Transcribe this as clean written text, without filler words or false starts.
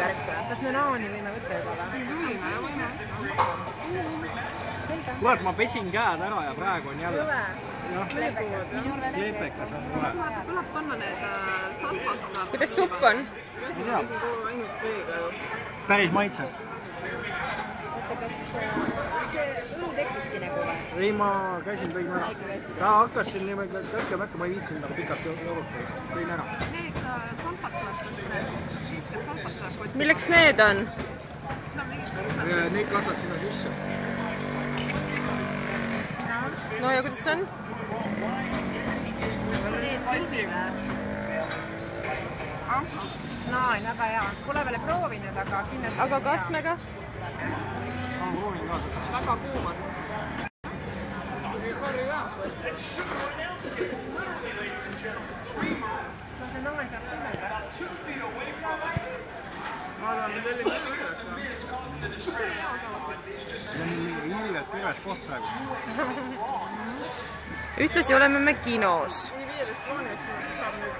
värk või? Kas me naani võime võtta juba või? Võime, võime. Kuule, ma pesin käed ära ja praegu on jälle. Kleepekas on kohe. Tuleb panna need salfad. Kuidas supp on? Päris maitseb. Kas see õlu tekkiski nagu või? Ei, ma käisin, tõin ära. Ta hakkas siin niimoodi, et õhkem äkki ma ei viitsinud nagu pikalt jorutada. Tõin ära. Need salfad tuleb, viiskad salfad tuleb. Milleks need on? Neid kastad sinna sisse. No ja kuidas see on? Need passi. Naan, väga hea. Pole veel proovinud, aga kindlasti. Aga kastmega? Ma proovin ka seda. Väga kuum on. No see naan saab tõmmega. Vaadame, selline See on ilgelt üles koht praegu. Ühtlasi oleme me kinos. Nii 5 kroonist saab nüüd